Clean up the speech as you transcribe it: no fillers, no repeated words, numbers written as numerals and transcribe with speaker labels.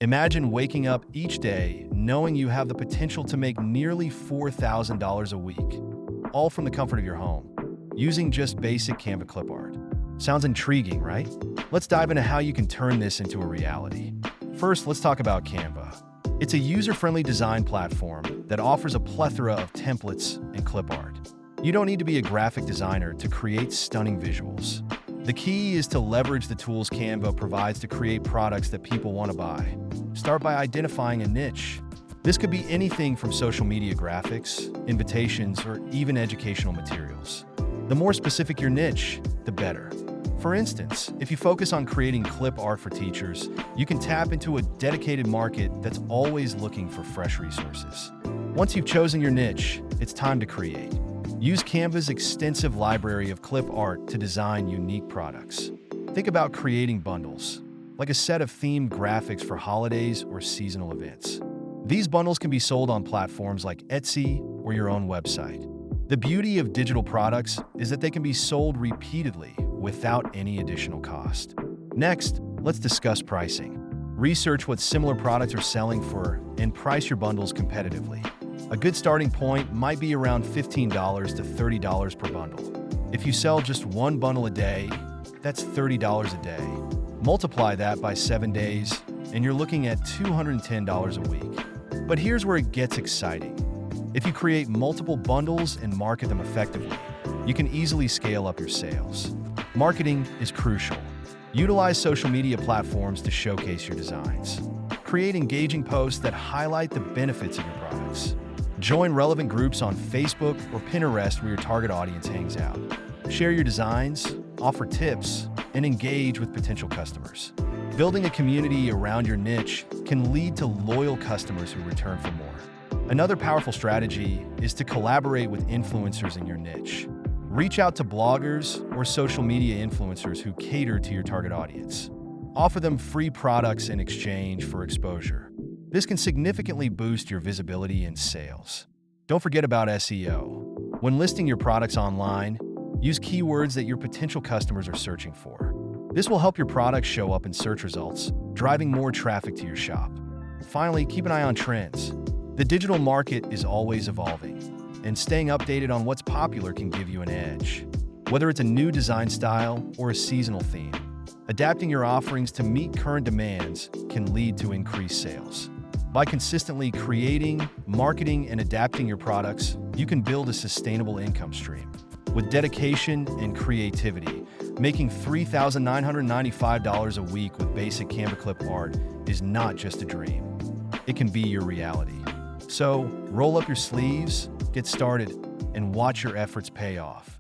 Speaker 1: Imagine waking up each day knowing you have the potential to make nearly $4,000 a week, all from the comfort of your home, using just basic Canva clip art. Sounds intriguing, right? Let's dive into how you can turn this into a reality. First, let's talk about Canva. It's a user-friendly design platform that offers a plethora of templates and clip art. You don't need to be a graphic designer to create stunning visuals. The key is to leverage the tools Canva provides to create products that people want to buy. Start by identifying a niche. This could be anything from social media graphics, invitations, or even educational materials. The more specific your niche, the better. For instance, if you focus on creating clip art for teachers, you can tap into a dedicated market that's always looking for fresh resources. Once you've chosen your niche, it's time to create. Use Canva's extensive library of clip art to design unique products. Think about creating bundles, like a set of themed graphics for holidays or seasonal events. These bundles can be sold on platforms like Etsy or your own website. The beauty of digital products is that they can be sold repeatedly without any additional cost. Next, let's discuss pricing. Research what similar products are selling for and price your bundles competitively. A good starting point might be around $15 to $30 per bundle. If you sell just one bundle a day, that's $30 a day. Multiply that by 7 days, and you're looking at $210 a week. But here's where it gets exciting. If you create multiple bundles and market them effectively, you can easily scale up your sales. Marketing is crucial. Utilize social media platforms to showcase your designs. Create engaging posts that highlight the benefits of your products. Join relevant groups on Facebook or Pinterest where your target audience hangs out. Share your designs, offer tips, and engage with potential customers. Building a community around your niche can lead to loyal customers who return for more. Another powerful strategy is to collaborate with influencers in your niche. Reach out to bloggers or social media influencers who cater to your target audience. Offer them free products in exchange for exposure. This can significantly boost your visibility and sales. Don't forget about SEO. When listing your products online, use keywords that your potential customers are searching for. This will help your products show up in search results, driving more traffic to your shop. Finally, keep an eye on trends. The digital market is always evolving, and staying updated on what's popular can give you an edge. Whether it's a new design style or a seasonal theme, adapting your offerings to meet current demands can lead to increased sales. By consistently creating, marketing, and adapting your products, you can build a sustainable income stream. With dedication and creativity, making $3,995 a week with basic Canva clip art is not just a dream. It can be your reality. So, roll up your sleeves, get started, and watch your efforts pay off.